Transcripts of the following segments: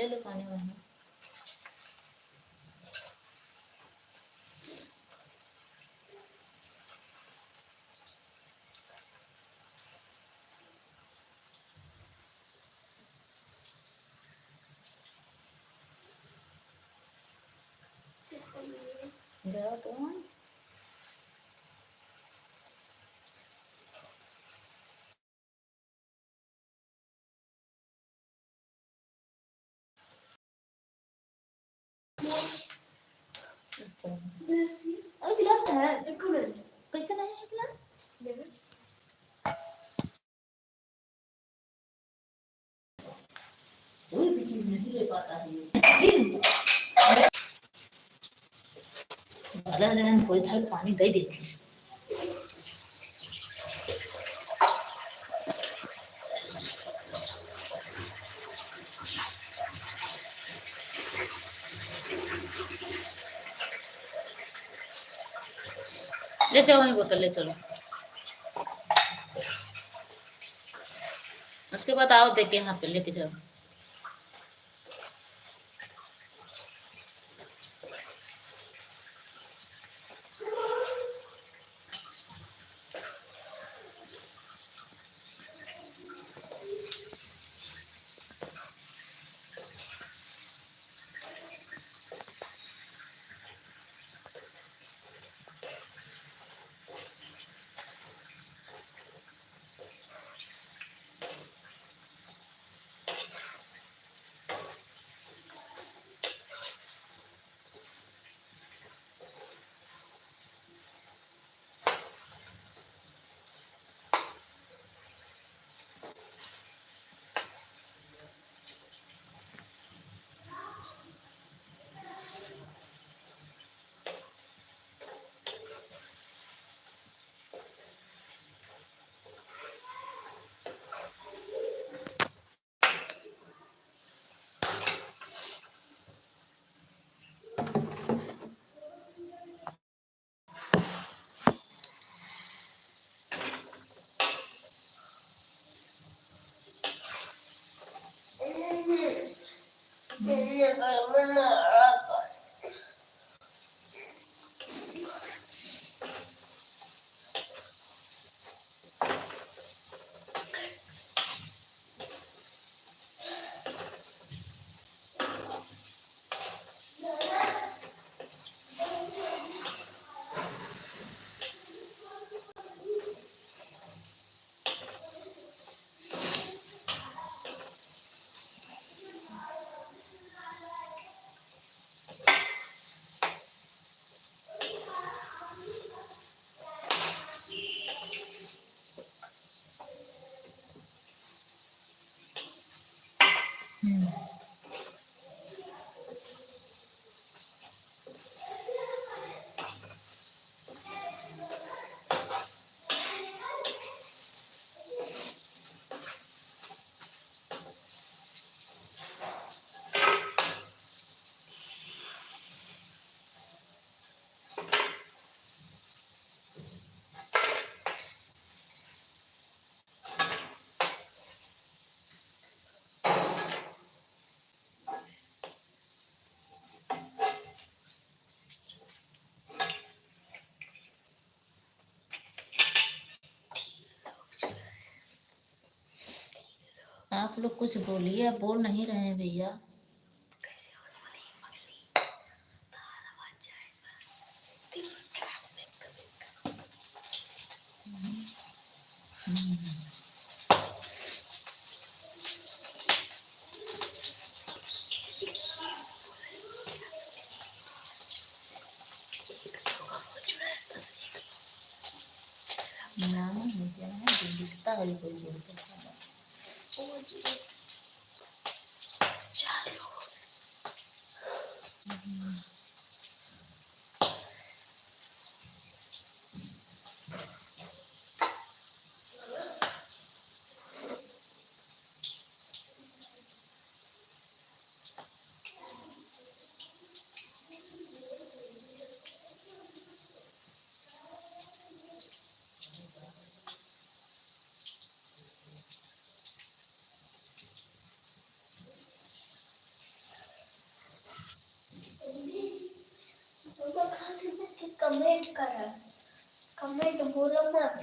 ले लो पानी वानी। जाओ कौन अरे गिलास है, एक मिनट, कैसे नहीं है गिलास? कोई भी चीज नहीं ले पाता है वाला रहन कोई था पानी दे देती। ले जाओ वही बोतल ले चलो, उसके बाद आओ देखे यहाँ पे लेके जाओ। आप लोग कुछ बोलिए, आप बोल नहीं रहे हैं भैया। नाम है क्या है जो दिखता है कोई बोलता है। कमेंट करा, कमेंट बोलो मत।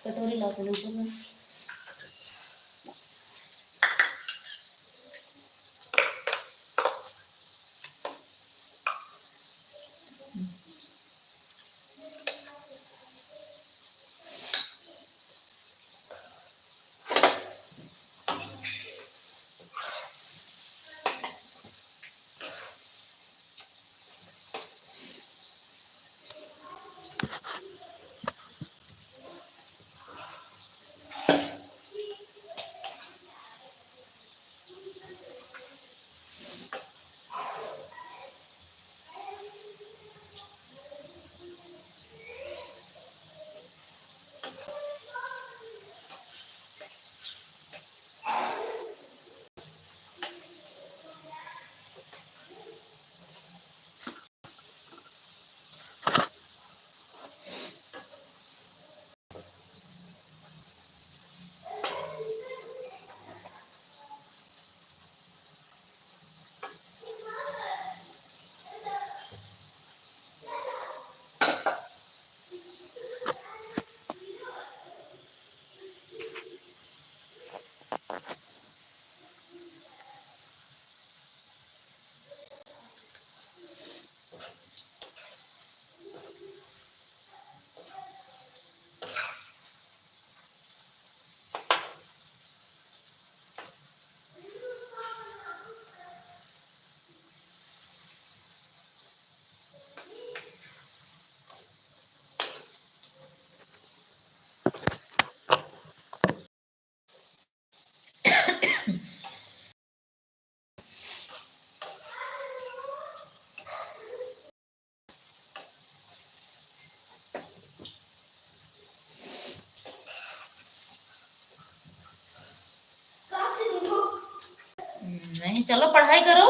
कटोरी ला के ऊपर में नहीं, चलो पढ़ाई करो।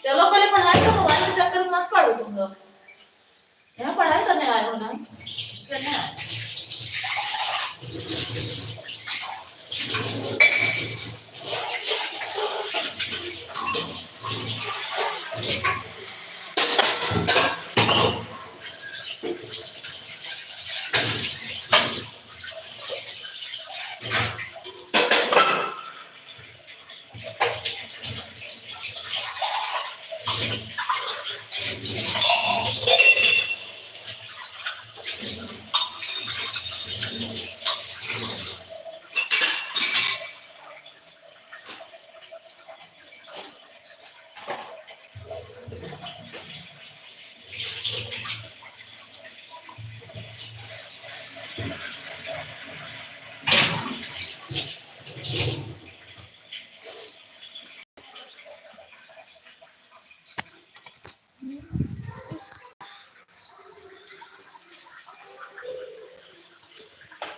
चलो पहले पढ़ाई करो, मोबाइल के चक्कर में मत पड़ो तुम लोग। यहाँ पढ़ाई करने आए हो ना, करने आए।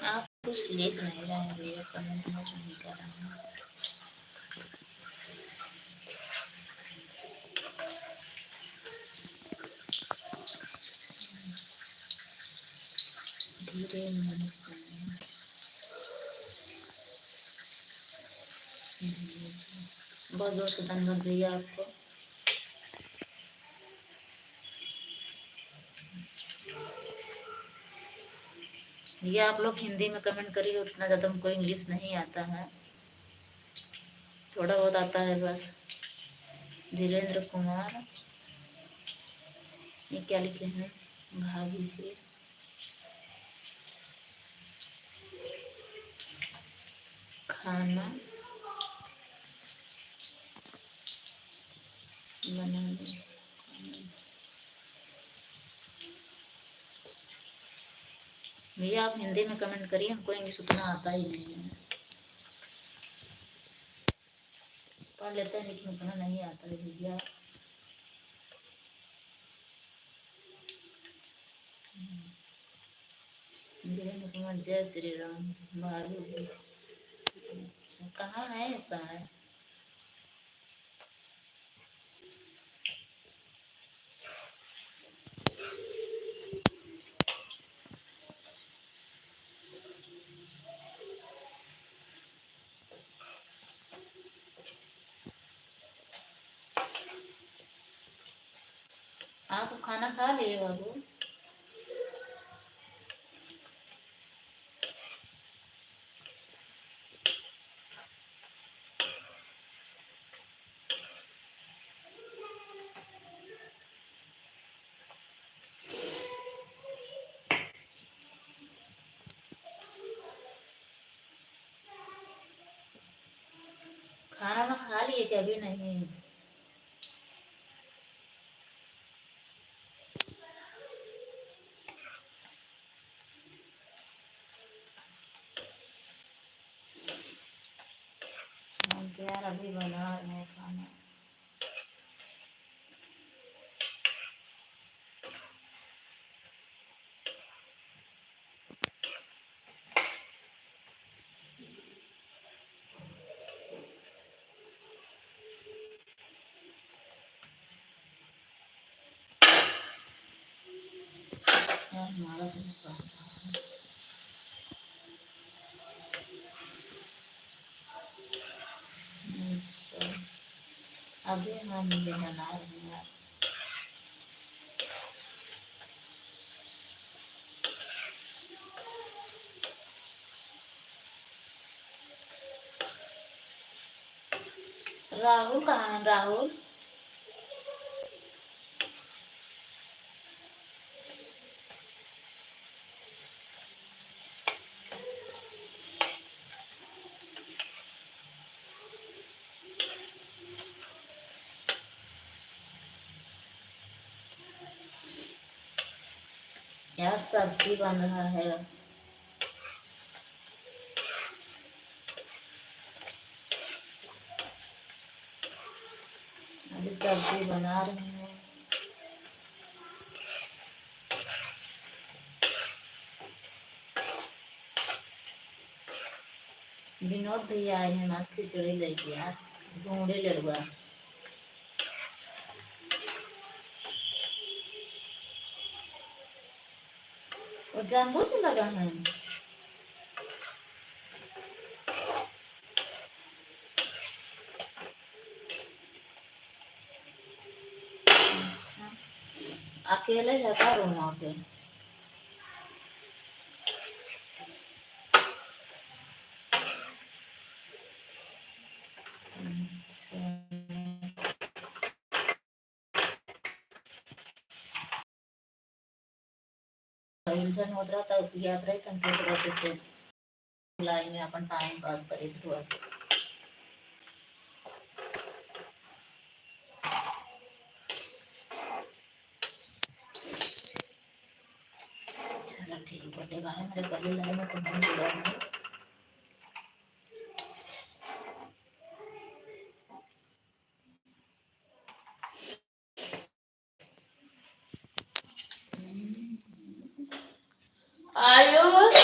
आप कुछ लिख नहीं रहे हैं भैया, कमेंट में नहीं कर रहे हैं। धीरे बहुत बहुत धन्यवाद भैया आपको। ये आप लोग हिंदी में कमेंट करिए, उतना ज़्यादा हमको इंग्लिश नहीं आता है, थोड़ा बहुत आता है बस। धीरेन्द्र कुमार, ये क्या लिखे हैं? भाभी से खाना बना दो। भैया आप हिंदी में कमेंट करिए, हमको इंग्लिश उतना आता ही नहीं है। पढ़ लेते हैं लेकिन उतना नहीं आता है भैया। धीरेन्द्र कुमार, जय श्री राम। भाभी जी, अच्छा कहाँ है ऐसा है? आप खाना खा लिए बाबू? खाना ना खा लिए क्या? अभी नहीं। हम तो यार अभी बना रहे हैं खाना। यार हमारा तो नहीं पड़ रहा है। अच्छा अभी हम ये बना रहे हैं। राहुल कहाँ है? राहुल यार सब्जी बन रहा है। अभी सब्जी बना रही हूँ। विनोद भैया आए हैं, आज खिचड़ी लेके यार, ढूंढे लड़ुआ। वो जानबूझ से लगा है। अच्छा, अकेले जाता रूम वहाँ पे। अच्छा, उलझन होत रहा था, याद रहे कंप्यूटर से लाइन में अपन टाइम पास करे थोड़ा सा। चलो ठीक है, भाई मेरे गले लगे में तुम्हें जुड़ा है। आयुष,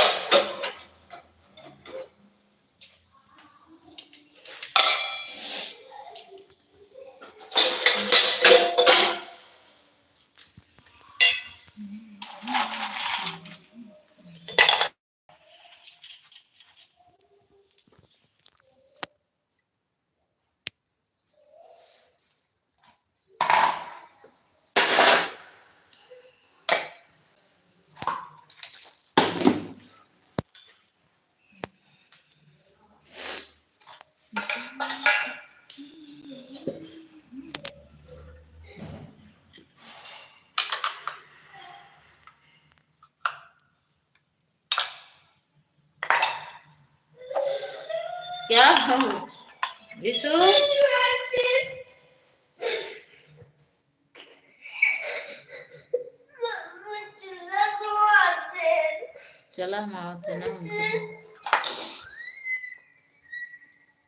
क्या विशु? चला हम आवते ना।